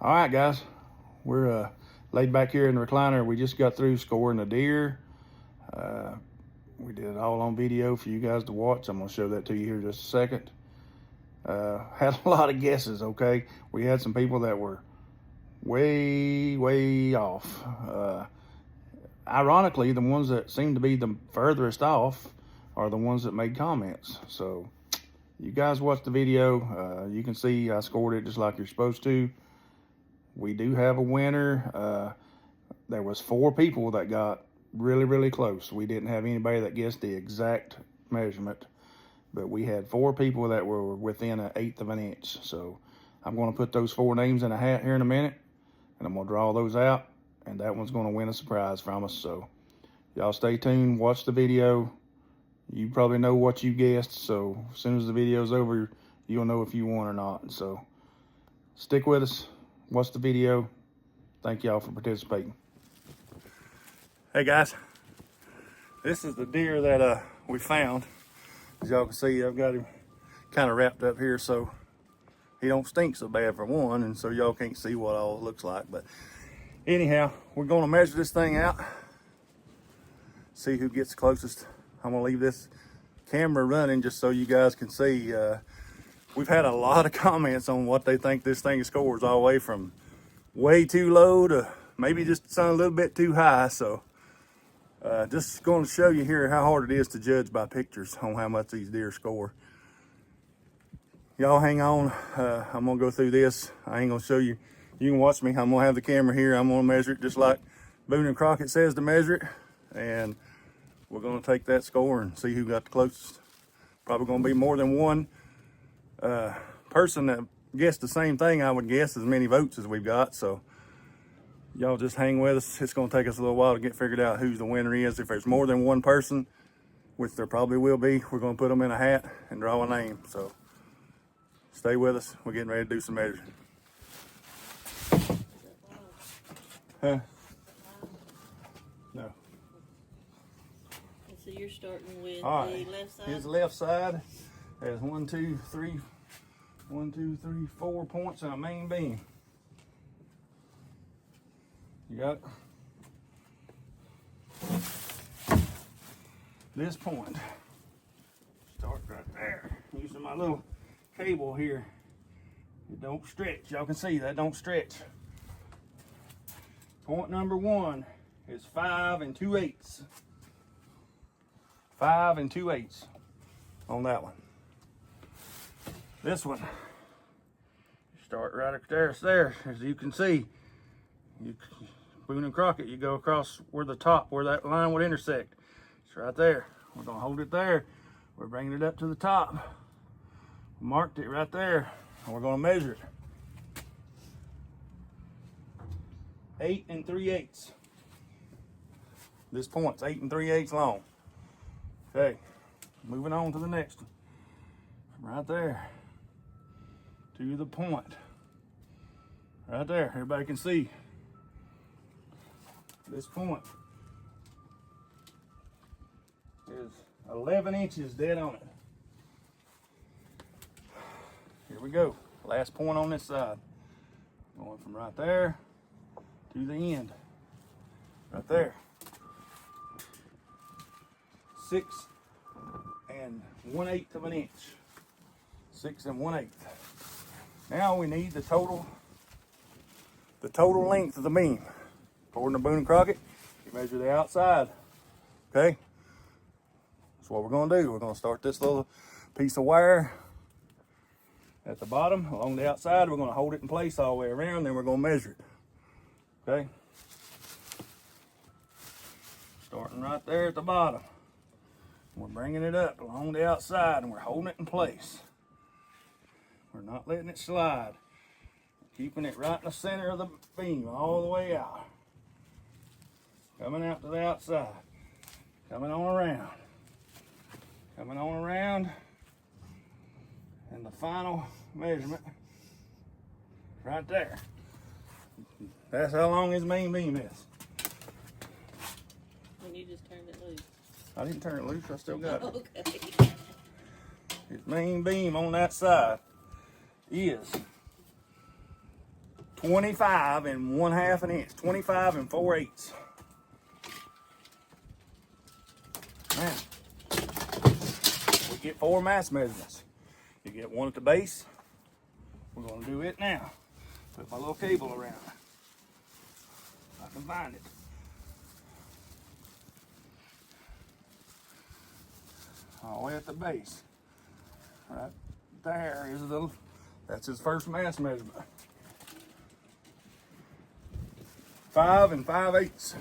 All right, guys, we're laid back here in the recliner. We just got through scoring a deer. We did it all on video for you guys to watch. I'm gonna show that to you here in just a second. Had a lot of guesses, okay? We had some people that were way off. Ironically, the ones that seem to be the furthest off are the ones that made comments. So you guys watch the video. You can see I scored it just like you're supposed to. We do have a winner. There was 4 people that got really close. We didn't have anybody that guessed the exact measurement, but we had 4 people that were within 1/8 of an inch. So I'm going to put those 4 names in a hat here in a minute, and I'm going to draw those out, and that one's going to win a surprise from us. So y'all stay tuned, watch the video. You probably know what you guessed, so as soon as the video's over, you'll know if you won or not. So stick with us, watch the video. Thank y'all for participating. Hey guys, this is the deer that we found. As y'all can see, I've got him kind of wrapped up here so he don't stink so bad for one, and so y'all can't see what all it looks like. But anyhow, we're gonna measure this thing out, see who gets closest. I'm gonna leave this camera running just so you guys can see. We've had a lot of comments on what they think this thing scores, all the way from way too low to maybe just a little bit too high. So just going to show you here how hard it is to judge by pictures on how much these deer score. Y'all hang on. I'm gonna go through this. I ain't gonna show you. You can watch me. I'm gonna have the camera here. I'm gonna measure it just like Boone and Crockett says to measure it, and we're gonna take that score and see who got the closest. Probably gonna be more than one person that guessed the same thing. I would guess as many votes as we've got. So y'all just hang with us. It's gonna take us a little while to get figured out who the winner is. If there's more than one person, which there probably will be, we're gonna put them in a hat and draw a name. So stay with us. We're getting ready to do some measuring. Huh? No. So you're starting with the left side? His left side has 1, 2, 3, 4 points on a main beam. You got this point. Start right there. Using my little cable here. It don't stretch. Y'all can see that don't stretch. Point number 1 is 5 2/8. 5 2/8 on that one. This one, start right up there. As you can see, Boone and Crockett, you go across where that line would intersect. It's right there. We're gonna hold it there. We're bringing it up to the top. Marked it right there, and we're gonna measure it. 8 3/8. This point's 8 3/8 long. Okay, moving on to the next one. From right there to the point. Right there, everybody can see. This point is 11 inches dead on it. Here we go. Last point on this side. Going from right there to the end. Right there. 6 1/8 of an inch. 6 1/8. Now we need the total length of the beam. According to Boone and Crockett, you measure the outside. Okay? That's what we're gonna do. We're gonna start this little piece of wire at the bottom along the outside. We're gonna hold it in place all the way around, then we're gonna measure it. Okay? Starting right there at the bottom. We're bringing it up along the outside and we're holding it in place. We're not letting it slide. We're keeping it right in the center of the beam all the way out. Coming out to the outside. Coming on around. Coming on around. And the final measurement right there. That's how long his main beam is. And you just turned it loose. I didn't turn it loose, I still got it. Okay. His main beam on that side is 25 and 1/2 an inch, 25 and 4/8. Now, we get 4 mass measurements. You get one at the base. We're gonna do it now. Put my little cable around it. I can find it. All the way at the base. Right there is that's his first mass measurement. 5 and 5/8.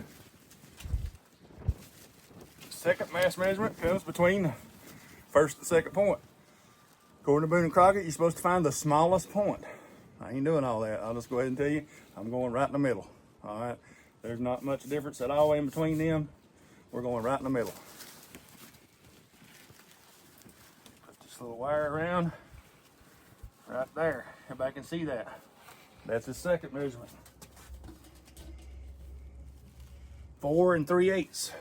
Second mass measurement comes between the first and second point. According to Boone and Crockett, you're supposed to find the smallest point. I ain't doing all that. I'll just go ahead and tell you, I'm going right in the middle. All right, there's not much difference at all in between them. We're going right in the middle. Put this little wire around right there. Everybody can see that. That's his second measurement. 4 and 3/8.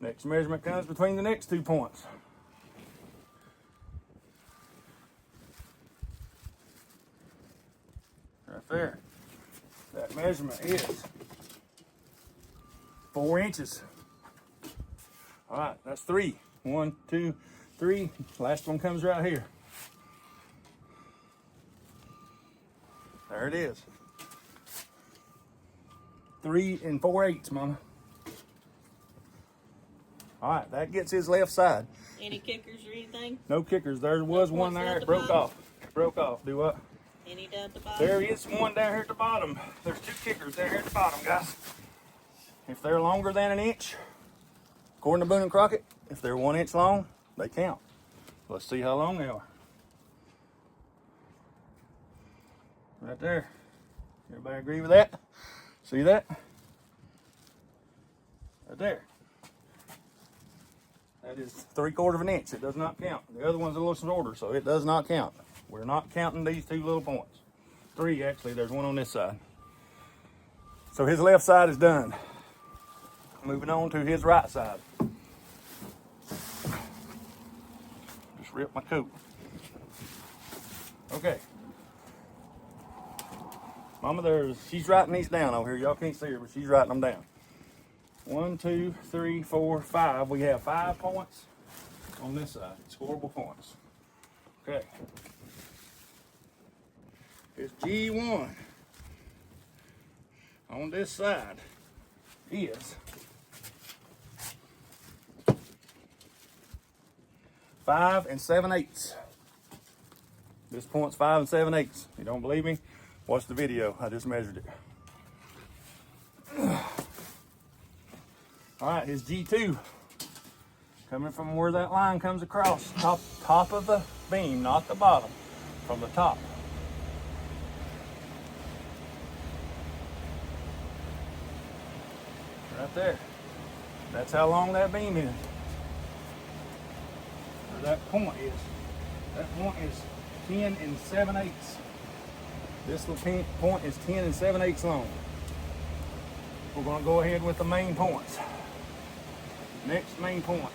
Next measurement comes between the next 2 points. Right there. That measurement is 4 inches. All right, that's 3. 1, 2, 3. Last one comes right here. There it is. 3 and 4/8, Mama. All right, that gets his left side. Any kickers or anything? No kickers. There was one there. It broke off. It broke off. Do what? Any down at the bottom? There is one down here at the bottom. There's 2 kickers down here at the bottom, guys. If they're longer than 1 inch, according to Boone and Crockett, if they're 1 inch long, they count. Let's see how long they are. Right there. Everybody agree with that? See that? Right there. That is 3/4 of an inch. It does not count. The other one's a little shorter, so it does not count. We're not counting these 2 little points. 3, actually. There's one on this side. So his left side is done. Moving on to his right side. Just ripped my coat. Okay. Mama, she's writing these down over here. Y'all can't see her, but she's writing them down. 1, 2, 3, 4, 5. We have 5 points on this side. Scoreable points. Okay. His G1 on this side is 5 and 7/8. This point's 5 and 7/8. You don't believe me? Watch the video. I just measured it. All right, his G2, coming from where that line comes across, top of the beam, not the bottom, from the top. Right there. That's how long that beam is. Or that point is. That point is 10 and 7/8. This little point is 10 and 7/8 long. We're going to go ahead with the main points. Next main point.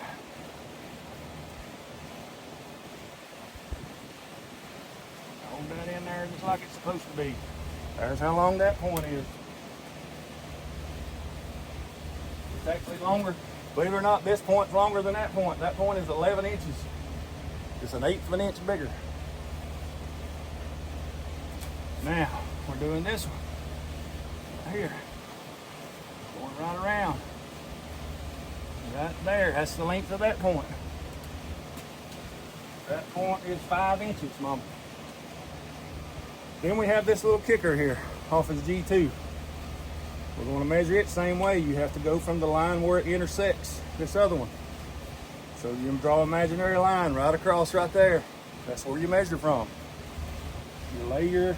Hold that in there just like it's supposed to be. There's how long that point is. It's actually longer. Believe it or not, this point's longer than that point. That point is 11 inches. It's 1/8 of an inch bigger. Now, we're doing this one. Right here. Going right around. Right there, that's the length of that point. That point is 5 inches, Mama. Then we have this little kicker here off his G2. We're going to measure it same way. You have to go from the line where it intersects this other one. So you draw an imaginary line right across right there. That's where you measure from. You lay your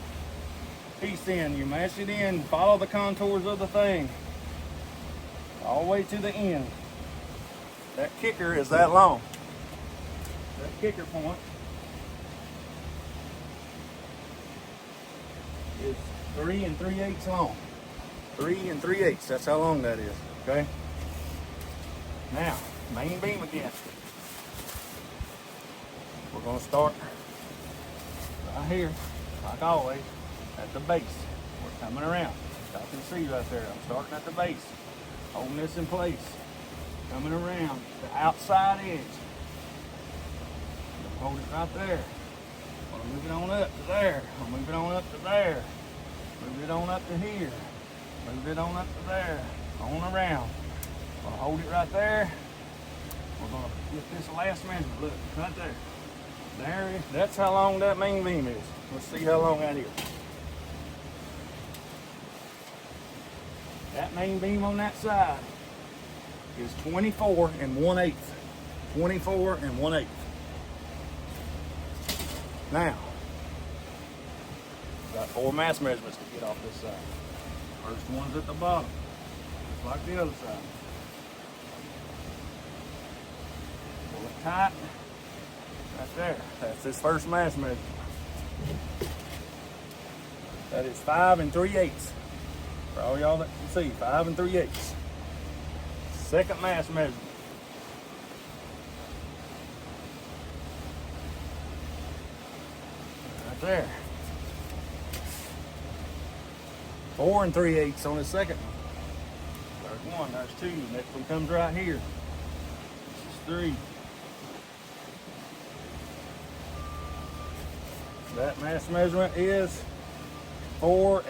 piece in, you mash it in, follow the contours of the thing all the way to the end. That kicker is that long. That kicker point is 3 and 3/8 long. 3 and 3/8, that's how long that is, okay? Now, main beam again. We're gonna start right here, like always. at the base. We're coming around. Y'all can see right there. I'm starting at the base, holding this in place, coming around the outside edge. Hold it right there. I'm move it on up to there. I'll move it on up to there. Move it on up to here. Move it on up to there. On around. I'll hold it right there. We're gonna get this last measurement. Look, right there. There it is. That's how long that main beam is. Let's see how long that is. That main beam on that side is 24 1/8. 24 1/8. Now, got 4 mass measurements to get off this side. First one's at the bottom, just like the other side. Pull it tight, right there. That's this first mass measurement. That is 5 3/8. For all y'all that can see, 5 3/8. Second mass measurement. Right there. 4 3/8 on the second one. There's 1, there's 2. Next one comes right here. This is 3. That mass measurement is 4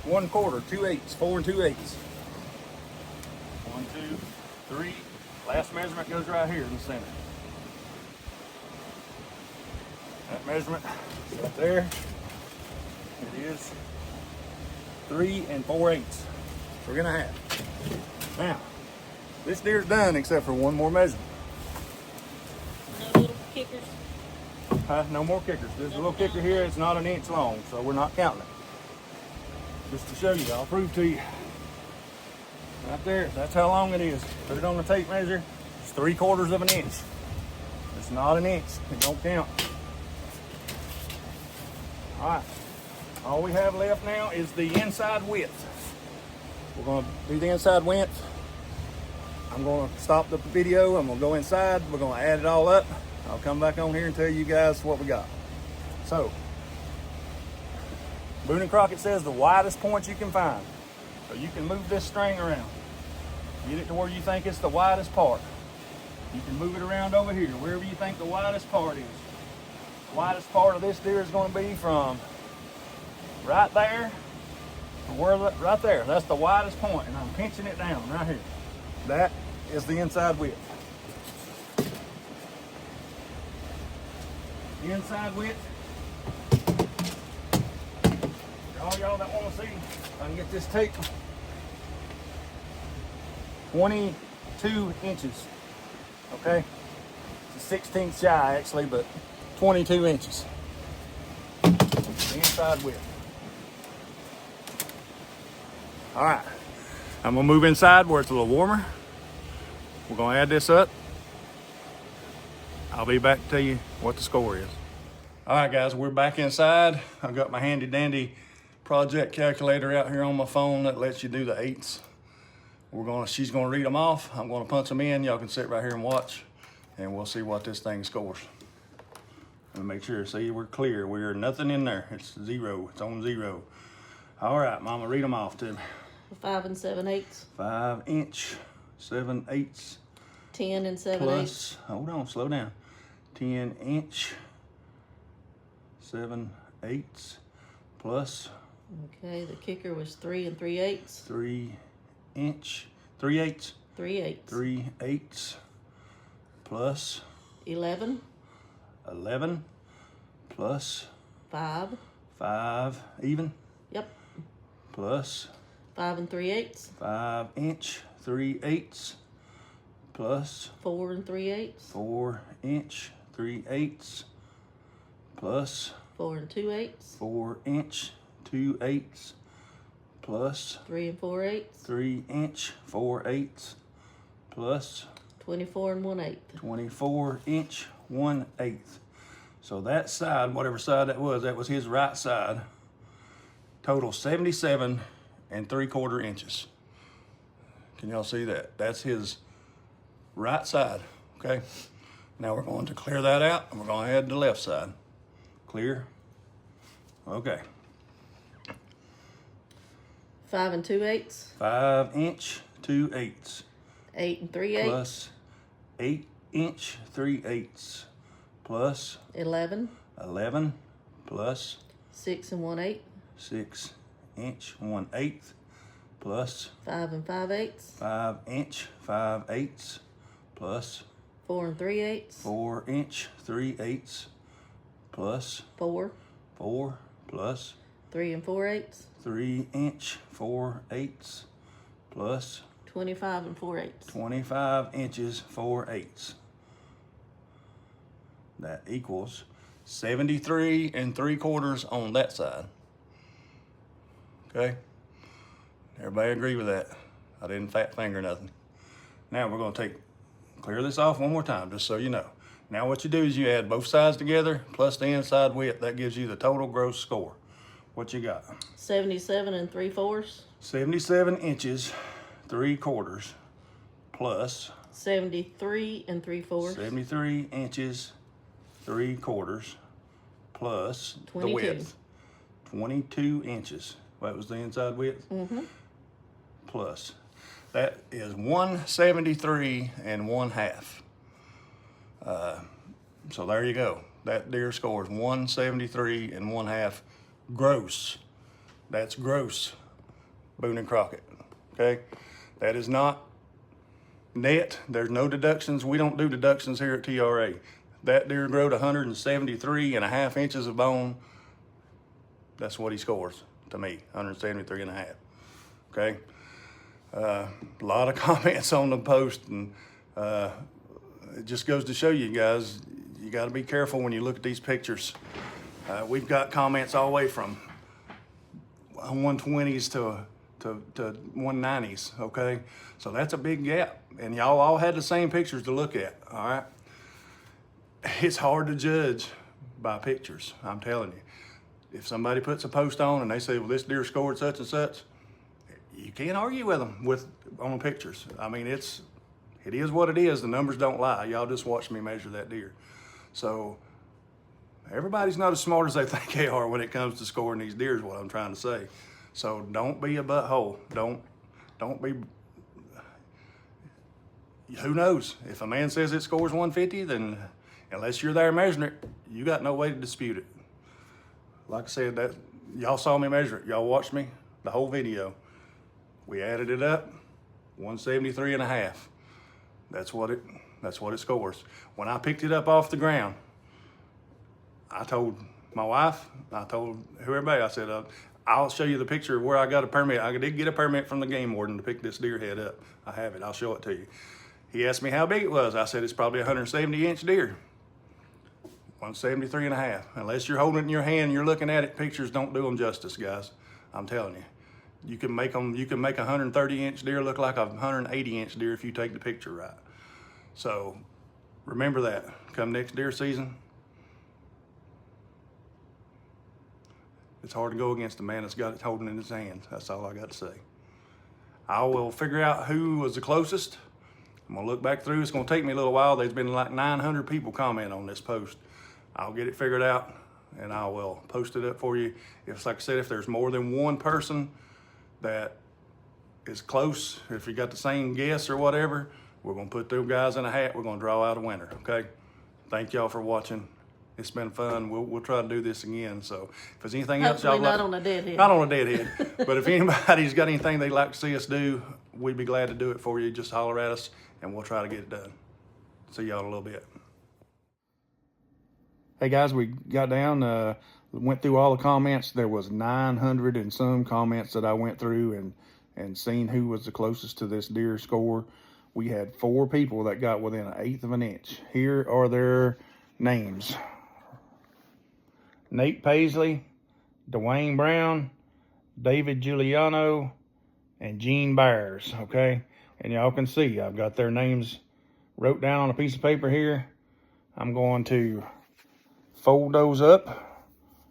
1/4, 2/8, 4 2/8. 1, 2, 3. Last measurement goes right here in the center. That measurement is right there. It is 3 4/8. We're gonna have. Now, this deer's done except for one more measurement. No little kickers. No more kickers. There's a little kicker here. It's not an inch long, so we're not counting it. Just to show you, I'll prove to you. Right there, that's how long it is. Put it on the tape measure. It's 3/4 of an inch. It's not an inch. It don't count. All right. All we have left now is the inside width. We're going to do the inside width. I'm going to stop the video. I'm going to go inside. We're going to add it all up. I'll come back on here and tell you guys what we got. So, Boone & Crockett says the widest point you can find. So you can move this string around. Get it to where you think it's the widest part. You can move it around over here, wherever you think the widest part is. The widest part of this deer is going to be from right there to where, right there. That's the widest point, and I'm pinching it down right here. That is the inside width. The inside width. For all y'all that want to see, if I can get this tape. 22 inches. Okay? It's a 16th shy actually, but 22 inches. The inside width. All right. I'm gonna move inside where it's a little warmer. We're gonna add this up. I'll be back to tell you what the score is. All right, guys, we're back inside. I've got my handy dandy project calculator out here on my phone that lets you do the eighths. She's gonna read them off. I'm gonna punch them in. Y'all can sit right here and watch, and we'll see what this thing scores. And make sure, see, we're clear. We're nothing in there. It's 0. It's on 0. All right, Mama, read them off to me. 5 7/8. 5 inch 7/8. 10 7/8. Plus, hold on, slow down. 10 inch 7/8 plus. Okay, the kicker was 3 3/8. 3 inch 3/8. 3/8. 3/8 plus 11. 11 plus 5. 5 even. Yep. Plus 5 3/8. 5 inch 3/8 plus 4 3/8. 4 inch 3/8 plus 4 2/8. 4 inch 2/8 plus 3 4/8. 3 inch 4/8 plus 24 1/8. 24 inch 1/8. So that side, whatever side that was his right side. Total 77 3/4 inches. Can y'all see that? That's his right side, okay? Now we're going to clear that out and we're going to add the left side. Clear? Okay. 5 2/8. 5 inch 2/8. 8 3/8. Plus 8 inch 3/8. Plus 11. 11. Plus 6 1/8. 6 inch 1/8. Plus 5 5/8. 5 inch 5/8. Plus 4 3/8. 4 inch 3/8. Plus 4. 4. Plus 3 4/8. 3 inch 4/8. Plus 25 4/8. 25 inches 4/8. That equals 73 3/4 on that side. Okay? Everybody agree with that? I didn't fat finger nothing. Now we're gonna clear this off one more time, just so you know. Now what you do is you add both sides together plus the inside width. That gives you the total gross score. What you got? 77 3/4. 77 inches 3/4 plus 73 3/4. 73 inches 3/4 plus 22. the width. 22 inches. That was the inside width? Mm-hmm. Plus. That is 173 1/2. So there you go. That deer scores 173 1/2 gross. That's gross, Boone and Crockett. Okay? That is not net. There's no deductions. We don't do deductions here at TRA. That deer growed 173 1/2 inches of bone. That's what he scores to me, 173 1/2. Okay? A lot of comments on the post, and it just goes to show you guys, you got to be careful when you look at these pictures. We've got comments all the way from 120s to 190s, okay? So that's a big gap, and y'all all had the same pictures to look at, all right? It's hard to judge by pictures, I'm telling you. If somebody puts a post on and they say, well, this deer scored such and such, you can't argue with them on pictures. I mean, it is what it is. The numbers don't lie. Y'all just watch me measure that deer. So everybody's not as smart as they think they are when it comes to scoring these deer is what I'm trying to say. So don't be a butthole. Don't be, who knows? If a man says it scores 150, then unless you're there measuring it, you got no way to dispute it. Like I said, that y'all saw me measure it. Y'all watched me the whole video. We added it up, 173 1/2. That's what it scores. When I picked it up off the ground, I told my wife, I told everybody, I said, I'll show you the picture of where I got a permit. I did get a permit from the game warden to pick this deer head up. I have it, I'll show it to you. He asked me how big it was. I said, it's probably a 170-inch deer. 173 1/2. Unless you're holding it in your hand and you're looking at it, pictures don't do them justice, guys. I'm telling you. You can make a 130-inch deer look like a 180-inch deer if you take the picture right. So remember that. Come next deer season, it's hard to go against a man that's got it holding in his hands. That's all I got to say. I will figure out who was the closest. I'm gonna look back through. It's gonna take me a little while. There's been like 900 people comment on this post. I'll get it figured out and I will post it up for you. If, like I said, if there's more than one person that is close, if you got the same guess or whatever, we're gonna put those guys in a hat. We're gonna draw out a winner, okay? Thank y'all for watching. It's been fun. We'll try to do this again. So if there's anything else y'all Hopefully like, not on a deadhead. not on a deadhead, but if anybody's got anything they'd like to see us do, we'd be glad to do it for you. Just holler at us and we'll try to get it done. See y'all in a little bit. Hey guys, we got down, went through all the comments. There was 900 and some comments that I went through and seen who was the closest to this deer score. We had 4 people that got within 1/8 of an inch. Here are their names. Nate Paisley, Dwayne Brown, David Giuliano, and Gene Byers, okay? And y'all can see I've got their names wrote down on a piece of paper here. I'm going to fold those up.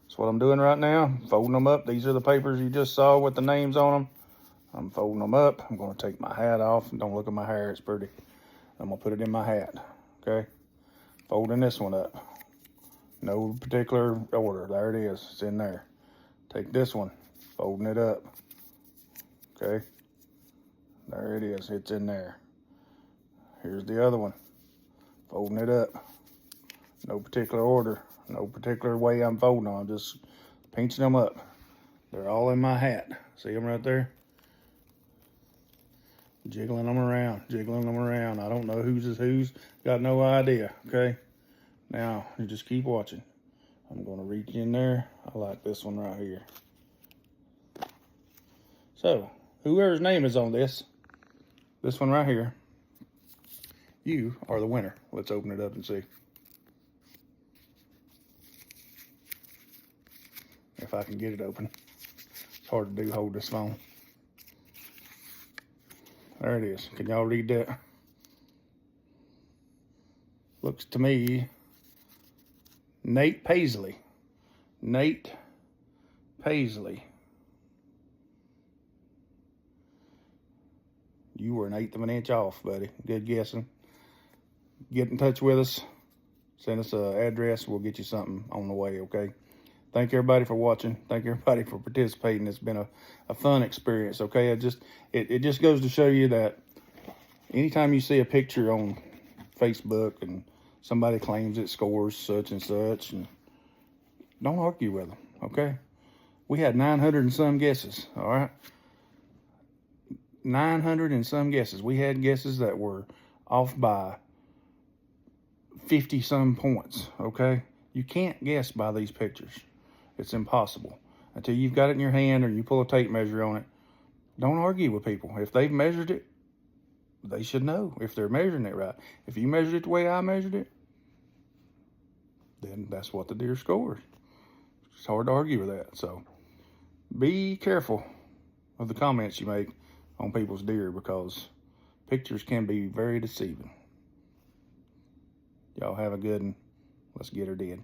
That's what I'm doing right now, folding them up. These are the papers you just saw with the names on them. I'm folding them up. I'm going to take my hat off. Don't look at my hair, it's pretty. I'm going to put it in my hat, okay? Folding this one up. No particular order. There it is. It's in there. Take this one, folding it up. okay? There it is, it's in there. Here's the other one, folding it up. No particular order, no particular way I'm folding them, I'm just pinching them up. They're all in my hat. See them right there? Jiggling them around, jiggling them around. I don't know whose is whose, got no idea, okay? Now, you just keep watching. I'm gonna reach in there. I like this one right here. So, whoever's name is on this one right here, you are the winner. Let's open it up and see. If I can get it open. It's hard to do, hold this phone. There it is. Can y'all read that? Looks to me, Nate Paisley. Nate Paisley. You were 1/8 of an inch off, buddy. Good guessing. Get in touch with us. Send us an address. We'll get you something on the way, okay? Thank everybody for watching. Thank everybody for participating. It's been a fun experience, okay? It just goes to show you that anytime you see a picture on Facebook and somebody claims it scores such and such, and don't argue with them, okay? We had 900 and some guesses, all right? 900 and some guesses. We had guesses that were off by 50 some points, okay? You can't guess by these pictures. It's impossible. Until you've got it in your hand or you pull a tape measure on it, don't argue with people. If they've measured it, they should know if they're measuring it right. If you measured it the way I measured it, then that's what the deer scores. It's hard to argue with that. So be careful of the comments you make on people's deer, because pictures can be very deceiving. Y'all have a good one. Let's get her dead.